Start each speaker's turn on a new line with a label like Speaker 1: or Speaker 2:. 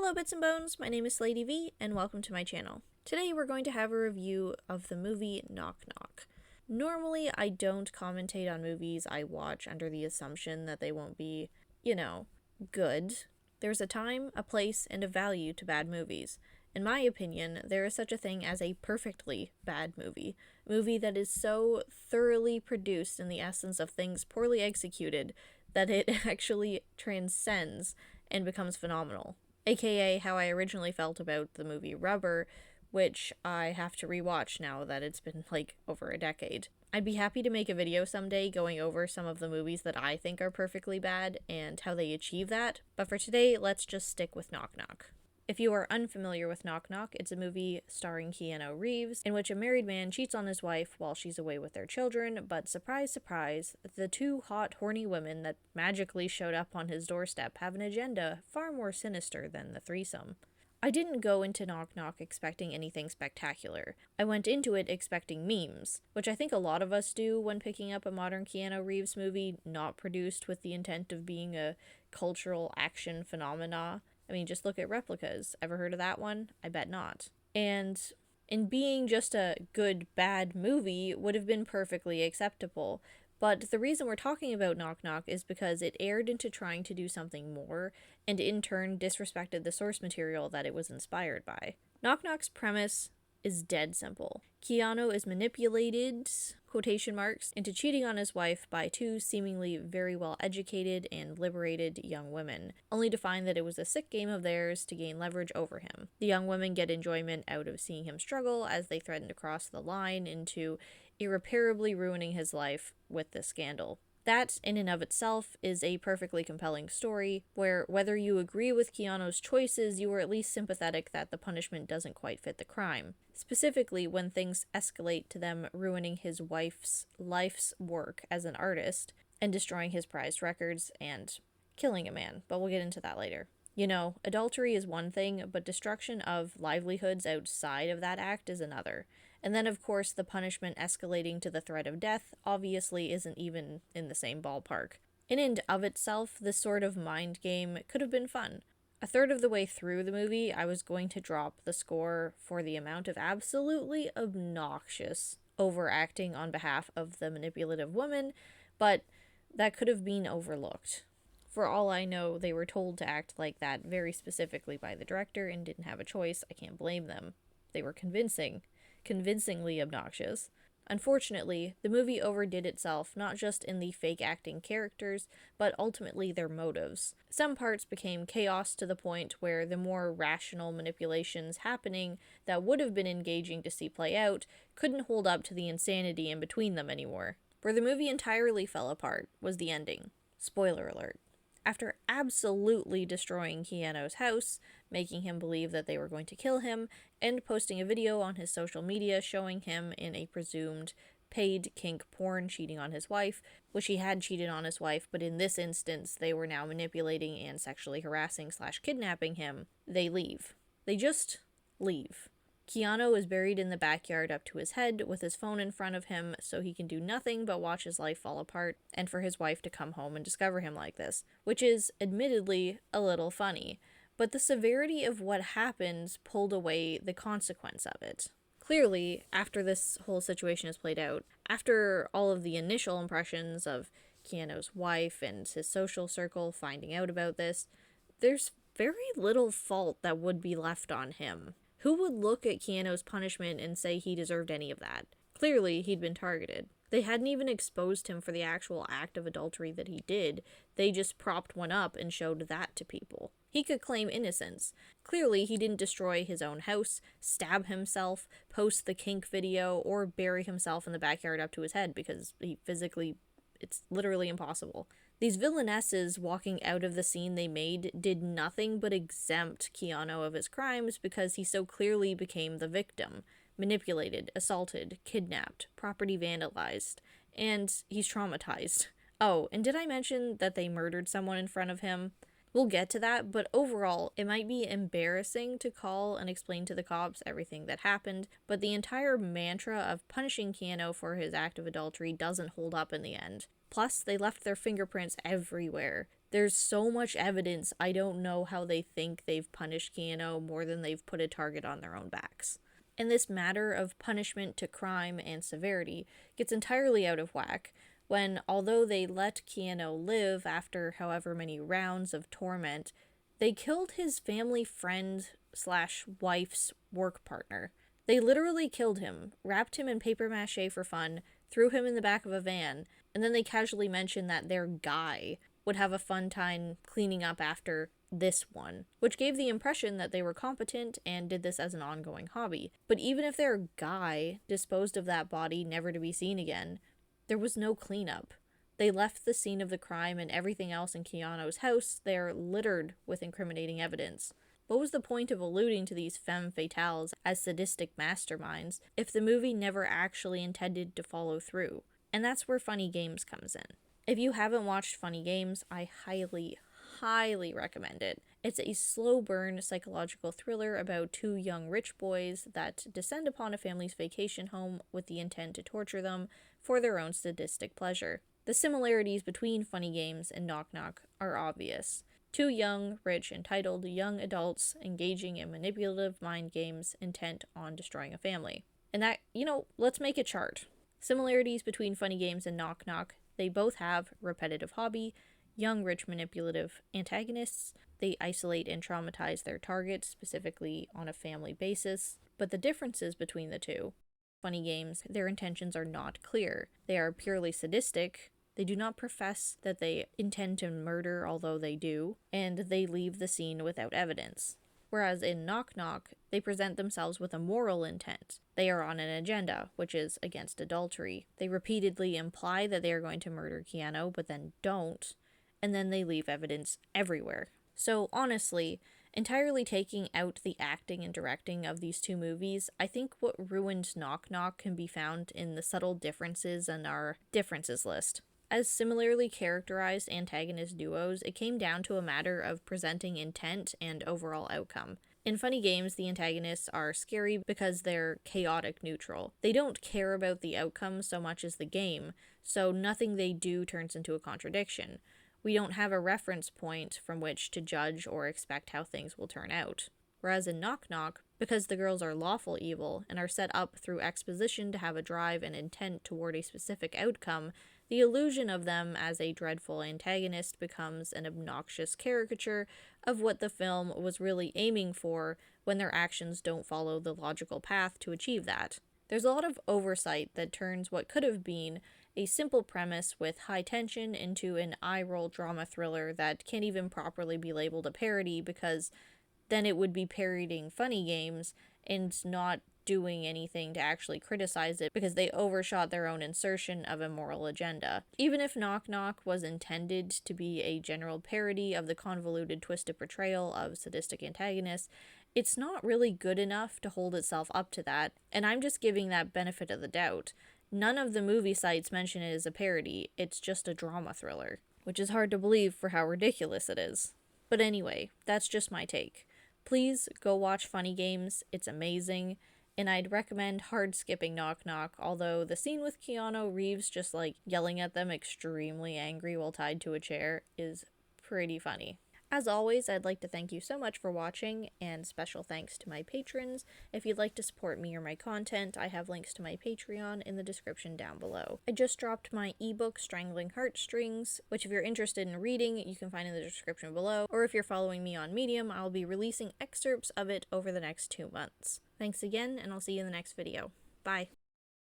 Speaker 1: Hello Bits and Bones, my name is Lady V, and welcome to my channel. Today we're going to have a review of the movie Knock Knock. Normally I don't commentate on movies I watch under the assumption that they won't be, good. There's a time, a place, and a value to bad movies. In my opinion, there is such a thing as a perfectly bad movie. A movie that is so thoroughly produced in the essence of things poorly executed that it actually transcends and becomes phenomenal. AKA how I originally felt about the movie Rubber, which I have to rewatch now that it's been over a decade. I'd be happy to make a video someday going over some of the movies that I think are perfectly bad and how they achieve that, but for today, let's just stick with Knock Knock. If you are unfamiliar with Knock Knock, it's a movie starring Keanu Reeves, in which a married man cheats on his wife while she's away with their children, but surprise, surprise, the two hot, horny women that magically showed up on his doorstep have an agenda far more sinister than the threesome. I didn't go into Knock Knock expecting anything spectacular. I went into it expecting memes, which I think a lot of us do when picking up a modern Keanu Reeves movie not produced with the intent of being a cultural action phenomena. I mean, just look at Replicas. Ever heard of that one? I bet not. And in being just a good, bad movie would have been perfectly acceptable. But the reason we're talking about Knock Knock is because it erred into trying to do something more, and in turn disrespected the source material that it was inspired by. Knock Knock's premise is dead simple. Keanu is manipulated, quotation marks, into cheating on his wife by two seemingly very well educated and liberated young women, only to find that it was a sick game of theirs to gain leverage over him. The young women get enjoyment out of seeing him struggle as they threaten to cross the line into irreparably ruining his life with this scandal. That, in and of itself, is a perfectly compelling story, where whether you agree with Keanu's choices, you are at least sympathetic that the punishment doesn't quite fit the crime. Specifically, when things escalate to them ruining his wife's life's work as an artist, and destroying his prized records, and killing a man, but we'll get into that later. Adultery is one thing, but destruction of livelihoods outside of that act is another. And then, of course, the punishment escalating to the threat of death obviously isn't even in the same ballpark. In and of itself, this sort of mind game could have been fun. A third of the way through the movie, I was going to drop the score for the amount of absolutely obnoxious overacting on behalf of the manipulative woman, but that could have been overlooked. For all I know, they were told to act like that very specifically by the director and didn't have a choice. I can't blame them. They were convincingly obnoxious. Unfortunately, the movie overdid itself not just in the fake acting characters, but ultimately their motives. Some parts became chaos to the point where the more rational manipulations happening that would have been engaging to see play out couldn't hold up to the insanity in between them anymore. Where the movie entirely fell apart was the ending. Spoiler alert. After absolutely destroying Keanu's house, making him believe that they were going to kill him, and posting a video on his social media showing him in a presumed paid kink porn cheating on his wife, which he had cheated on his wife, but in this instance they were now manipulating and sexually harassing/kidnapping him, they leave. They just leave. Keanu is buried in the backyard up to his head with his phone in front of him so he can do nothing but watch his life fall apart and for his wife to come home and discover him like this, which is admittedly a little funny, but the severity of what happens pulled away the consequence of it. Clearly, after this whole situation is played out, after all of the initial impressions of Keanu's wife and his social circle finding out about this, there's very little fault that would be left on him. Who would look at Keanu's punishment and say he deserved any of that? Clearly, he'd been targeted. They hadn't even exposed him for the actual act of adultery that he did. They just propped one up and showed that to people. He could claim innocence. Clearly, he didn't destroy his own house, stab himself, post the kink video, or bury himself in the backyard up to his head because it's literally impossible. These villainesses walking out of the scene they made did nothing but exempt Keanu of his crimes because he so clearly became the victim. Manipulated, assaulted, kidnapped, property vandalized, and he's traumatized. Oh, and did I mention that they murdered someone in front of him? We'll get to that, but overall, it might be embarrassing to call and explain to the cops everything that happened, but the entire mantra of punishing Keanu for his act of adultery doesn't hold up in the end. Plus, they left their fingerprints everywhere. There's so much evidence, I don't know how they think they've punished Keanu more than they've put a target on their own backs. And this matter of punishment to crime and severity gets entirely out of whack when, although they let Keanu live after however many rounds of torment, they killed his family friend slash wife's work partner. They literally killed him, wrapped him in paper mache for fun, threw him in the back of a van, and then they casually mentioned that their guy would have a fun time cleaning up after this one, which gave the impression that they were competent and did this as an ongoing hobby. But even if their guy disposed of that body never to be seen again, there was no cleanup. They left the scene of the crime and everything else in Keanu's house there littered with incriminating evidence. What was the point of alluding to these femme fatales as sadistic masterminds if the movie never actually intended to follow through? And that's where Funny Games comes in. If you haven't watched Funny Games, I highly recommend it. It's a slow burn psychological thriller about two young rich boys that descend upon a family's vacation home with the intent to torture them for their own sadistic pleasure. The similarities between Funny Games and Knock Knock are obvious. Two young, rich, entitled young adults engaging in manipulative mind games intent on destroying a family. And that, let's make a chart. Similarities between Funny Games and Knock Knock: they both have repetitive hobby, young, rich, manipulative antagonists. They isolate and traumatize their targets, specifically on a family basis. But the differences between the two: Funny Games, their intentions are not clear. They are purely sadistic. They do not profess that they intend to murder, although they do, and they leave the scene without evidence. Whereas in Knock Knock, they present themselves with a moral intent. They are on an agenda, which is against adultery. They repeatedly imply that they are going to murder Keanu, but then don't, and then they leave evidence everywhere. So honestly, entirely taking out the acting and directing of these two movies, I think what ruined Knock Knock can be found in the subtle differences in our differences list. As similarly characterized antagonist duos, it came down to a matter of presenting intent and overall outcome. In Funny Games, the antagonists are scary because they're chaotic neutral. They don't care about the outcome so much as the game, so nothing they do turns into a contradiction. We don't have a reference point from which to judge or expect how things will turn out. Whereas in Knock Knock, because the girls are lawful evil and are set up through exposition to have a drive and intent toward a specific outcome, the illusion of them as a dreadful antagonist becomes an obnoxious caricature of what the film was really aiming for when their actions don't follow the logical path to achieve that. There's a lot of oversight that turns what could have been a simple premise with high tension into an eye-roll drama thriller that can't even properly be labeled a parody, because then it would be parodying Funny Games and not doing anything to actually criticize it because they overshot their own insertion of a moral agenda. Even if Knock Knock was intended to be a general parody of the convoluted, twisted portrayal of sadistic antagonists, it's not really good enough to hold itself up to that, and I'm just giving that benefit of the doubt. None of the movie sites mention it as a parody, it's just a drama thriller, which is hard to believe for how ridiculous it is. But anyway, that's just my take. Please go watch Funny Games, it's amazing. And I'd recommend hard skipping Knock Knock, although the scene with Keanu Reeves just yelling at them extremely angry while tied to a chair is pretty funny. As always, I'd like to thank you so much for watching, and special thanks to my patrons. If you'd like to support me or my content, I have links to my Patreon in the description down below. I just dropped my ebook, Strangling Heartstrings, which if you're interested in reading, you can find in the description below, or if you're following me on Medium, I'll be releasing excerpts of it over the next 2 months. Thanks again, and I'll see you in the next video. Bye!